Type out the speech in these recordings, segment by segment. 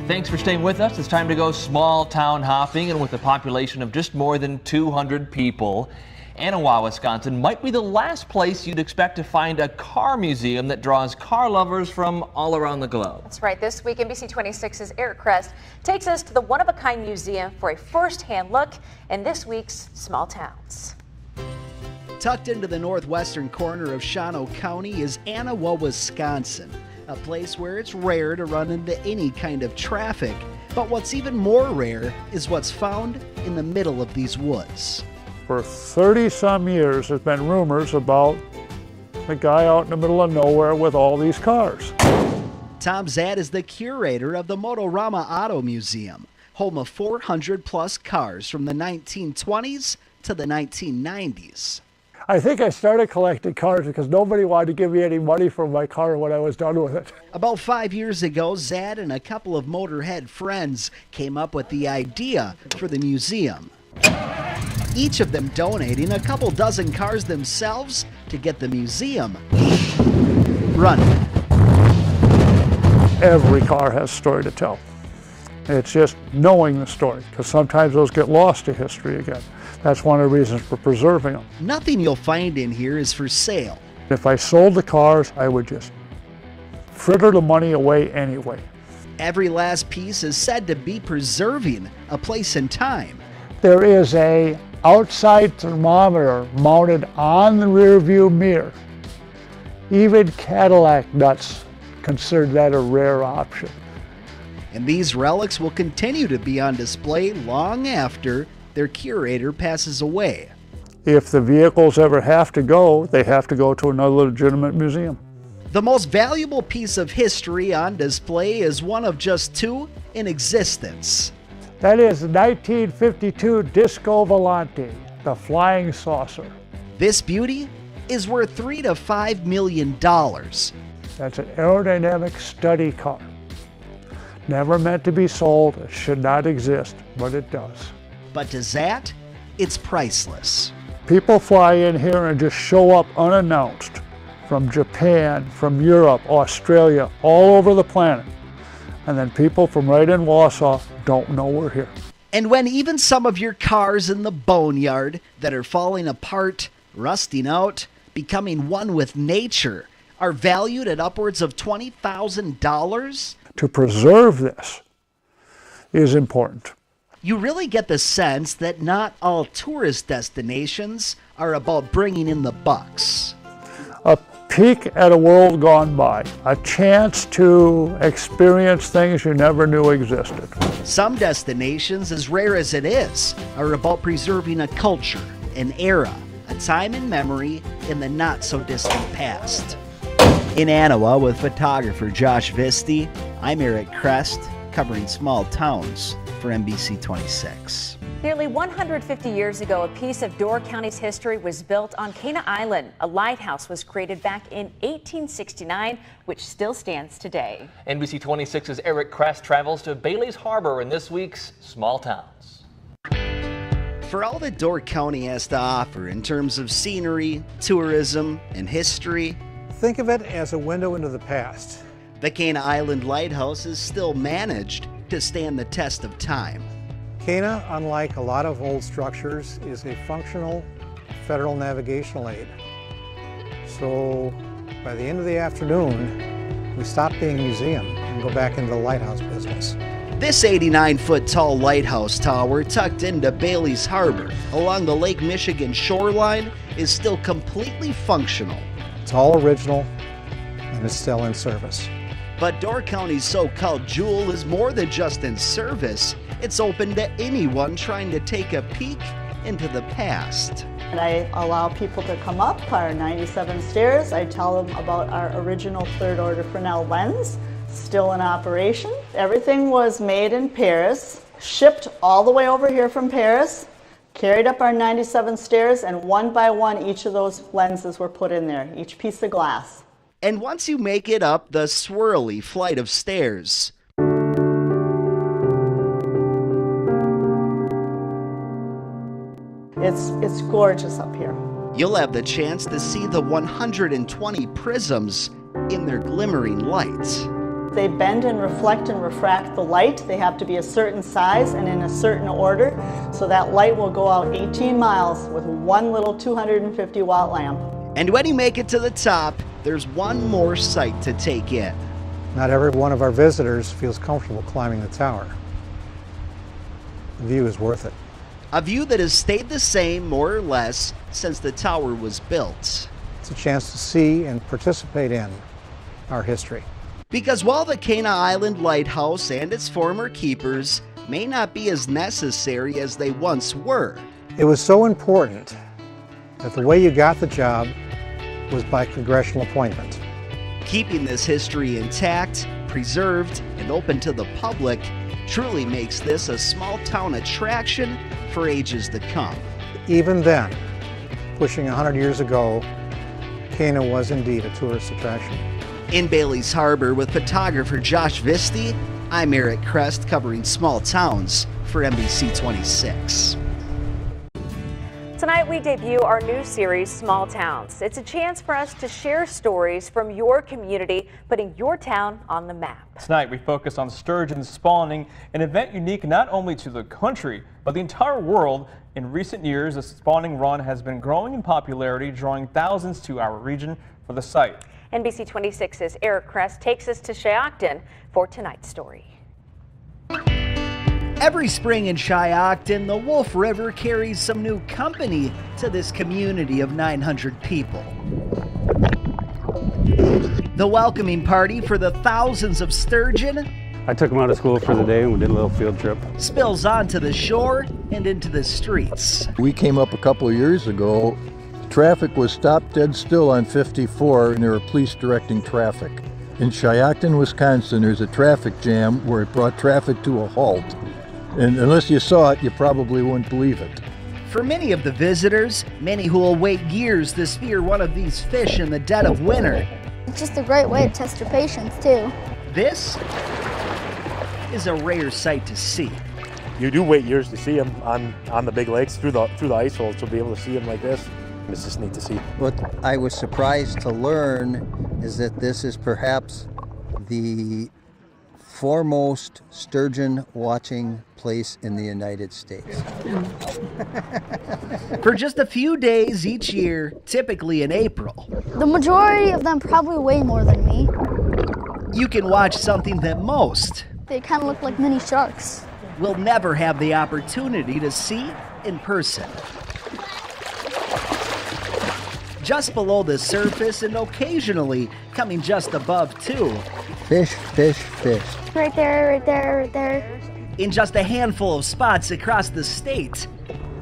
Thanks for staying with us. It's time to go small town hopping, and with a population of just more than 200 people, Anawa, Wisconsin might be the last place you'd expect to find a car museum that draws car lovers from all around the globe. That's right. This week, NBC 26's Eric Crest takes us to the one-of-a-kind museum for a first-hand look in this week's Small Towns. Tucked into the northwestern corner of Shawano County is Anawa, Wisconsin, a place where it's rare to run into any kind of traffic. But what's even more rare is what's found in the middle of these woods. For 30-some years, there's been rumors about the guy out in the middle of nowhere with all these cars. Tom Zadd is the curator of the Motorama Auto Museum, home of 400-plus cars from the 1920s to the 1990s. I think I started collecting cars because nobody wanted to give me any money for my car when I was done with it. About 5 years ago, Zadd and a couple of motorhead friends came up with the idea for the museum, each of them donating a couple dozen cars themselves to get the museum running. Every car has a story to tell. It's just knowing the story, because sometimes those get lost to history again. That's one of the reasons for preserving them. Nothing you'll find in here is for sale. If I sold the cars, I would just fritter the money away anyway. Every last piece is said to be preserving a place and time. There is a outside thermometer mounted on the rear view mirror. Even Cadillac nuts consider that a rare option. And these relics will continue to be on display long after their curator passes away. If the vehicles ever have to go, they have to go to another legitimate museum. The most valuable piece of history on display is one of just two in existence. That is the 1952 Disco Volante, the flying saucer. This beauty is worth $3 to $5 million. That's an aerodynamic study car. Never meant to be sold, it should not exist, but it does. But to Zadd, it's priceless. People fly in here and just show up unannounced from Japan, from Europe, Australia, all over the planet. And then people from right in Wausau don't know we're here. And when even some of your cars in the boneyard that are falling apart, rusting out, becoming one with nature, are valued at upwards of $20,000, to preserve this is important. You really get the sense that not all tourist destinations are about bringing in the bucks. A peek at a world gone by, a chance to experience things you never knew existed. Some destinations, as rare as it is, are about preserving a culture, an era, a time in memory in the not-so-distant past. In Anawa with photographer Josh Visti, I'm Eric Crest, covering small towns for NBC 26. Nearly 150 years ago, a piece of Door County's history was built on Cana Island. A lighthouse was created back in 1869, which still stands today. NBC 26's Eric Crest travels to Bailey's Harbor in this week's Small Towns. For all that Door County has to offer in terms of scenery, tourism, and history, think of it as a window into the past. the Cana Island Lighthouse is still managed to stand the test of time. Cana, unlike a lot of old structures, is a functional federal navigational aid. So by the end of the afternoon, we stop being a museum and go back into the lighthouse business. This 89-foot tall lighthouse tower tucked into Bailey's Harbor along the Lake Michigan shoreline is still completely functional. It's all original and it's still in service. But Door County's so-called jewel is more than just in service. It's open to anyone trying to take a peek into the past. And I allow people to come up our 97 stairs. I tell them about our original third order Fresnel lens, still in operation. Everything was made in Paris, shipped all the way over here from Paris, carried up our 97 stairs, and one by one each of those lenses were put in there, each piece of glass. And once you make it up the swirly flight of stairs, It's gorgeous up here. you'll have the chance to see the 120 prisms in their glimmering lights. They bend and reflect and refract the light. They have to be a certain size and in a certain order, so that light will go out 18 miles with one little 250-watt lamp. And when you make it to the top, there's one more sight to take in. Not every one of our visitors feels comfortable climbing the tower. The view is worth it. A view that has stayed the same, more or less, since the tower was built. It's a chance to see and participate in our history. Because while the Cana Island Lighthouse and its former keepers may not be as necessary as they once were, It was so important that the way you got the job was by congressional appointment. keeping this history intact, preserved, and open to the public truly makes this a small town attraction for ages to come. Even then, pushing 100 years ago, Cana was indeed a tourist attraction. In Bailey's Harbor with photographer Josh Visti, I'm Eric Crest covering small towns for NBC 26. Tonight we debut our new series, Small Towns. It's a chance for us to share stories from your community, putting your town on the map. Tonight we focus on sturgeon spawning, an event unique not only to the country, but the entire world. In recent years, the spawning run has been growing in popularity, drawing thousands to our region for the sight. NBC 26's Eric Crest takes us to Shiocton for tonight's story. Every spring in Shiocton, the Wolf River carries some new company to this community of 900 people. The welcoming party for the thousands of sturgeon I took them out of school for the day and we did a little field trip. spills onto the shore and into the streets. We came up a couple of years ago. Traffic was stopped dead still on 54 and there were police directing traffic. In Shiocton, Wisconsin, there's a traffic jam where it brought traffic to a halt. And unless you saw it, you probably wouldn't believe it. For many of the visitors, many who will wait years to spear one of these fish in the dead of winter, It's just a great way to test your patience, too. this is a rare sight to see. You do wait years to see them on the big lakes through the ice holes to be able to see them like this. It's just neat to see. What I was surprised to learn is that this is perhaps the foremost sturgeon watching place in the United States. For just a few days each year, typically in April, The majority of them probably weigh more than me. you can watch something that most They kind of look like mini sharks. will never have the opportunity to see in person. Just below the surface and occasionally coming just above too, Fish, fish, fish. Right there, right there, right there. in just a handful of spots across the state,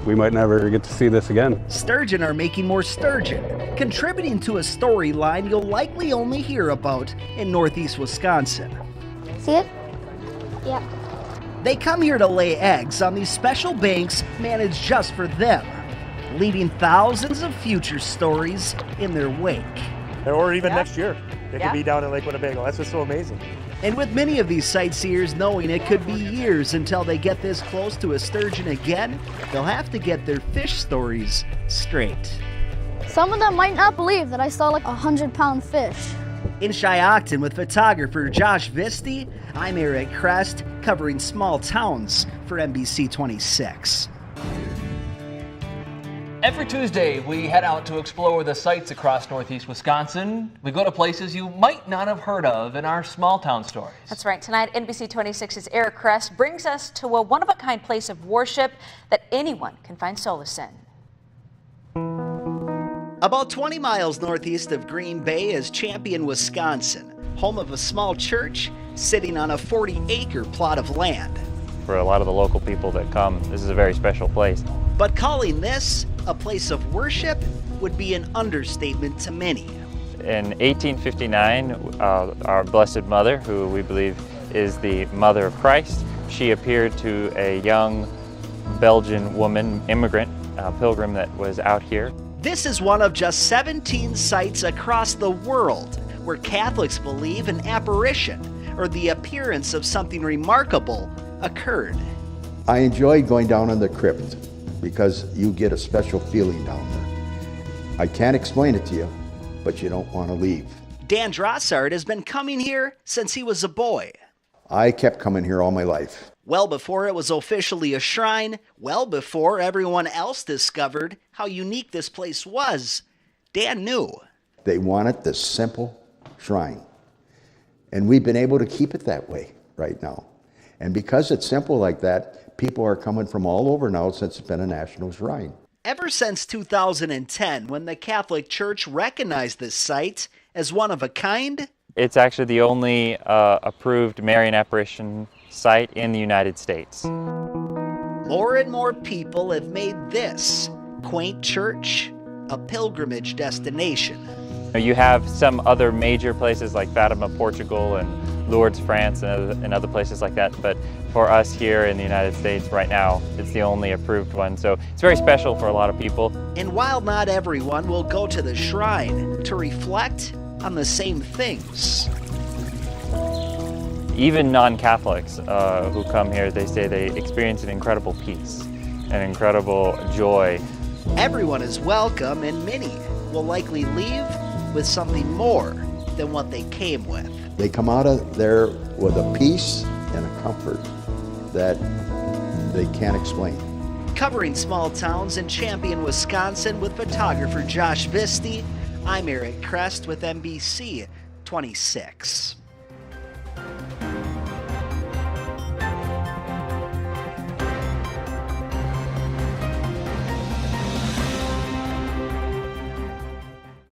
We might never get to see this again. sturgeon are making more sturgeon, contributing to a storyline you'll likely only hear about in northeast Wisconsin. See it? Yeah. They come here to lay eggs on these special banks managed just for them, leaving thousands of future stories in their wake. Or even next year. They could be down in Lake Winnebago. That's what's so amazing. And with many of these sightseers knowing it could be years until they get this close to a sturgeon again, they'll have to get their fish stories straight. Some of them might not believe that I saw like 100-pound fish. In Shiocton with photographer Josh Visti, I'm Eric Crest, covering small towns for NBC 26. Every Tuesday, we head out to explore the sights across northeast Wisconsin. We go to places you might not have heard of in our small town stories. That's right. Tonight, NBC 26's Eric Crest brings us to a one-of-a-kind place of worship that anyone can find solace in. About 20 miles northeast of Green Bay is Champion, Wisconsin, home of a small church sitting on a 40-acre plot of land. For a lot of the local people that come, this is a very special place. But calling this a place of worship would be an understatement to many. In 1859, our Blessed Mother, who we believe is the Mother of Christ, she appeared to a young Belgian woman, immigrant, pilgrim that was out here. This is one of just 17 sites across the world where Catholics believe an apparition or the appearance of something remarkable occurred. I enjoy going down in the crypt because you get a special feeling down there. I can't explain it to you, but you don't want to leave. Dan Drossard has been coming here since he was a boy. I kept coming here all my life. Well before it was officially a shrine, well before everyone else discovered how unique this place was, Dan knew. They wanted this simple shrine. And we've been able to keep it that way right now. And because it's simple like that, people are coming from all over now since it's been a national shrine. Ever since 2010, when the Catholic Church recognized this site as one of a kind, it's actually the only approved Marian apparition site in the United States. More and more people have made this quaint church a pilgrimage destination. You have some other major places like Fatima, Portugal, and Lourdes, France, and other places like that, but for us here in the United States right now, it's the only approved one, so it's very special for a lot of people. And while not everyone will go to the shrine to reflect on the same things, even non-Catholics who come here, they say they experience an incredible peace, an incredible joy. Everyone is welcome, and many will likely leave with something more than what they came with. They come out of there with a peace and a comfort that they can't explain. Covering small towns in Champion, Wisconsin with photographer Josh Visti, I'm Crest with NBC 26.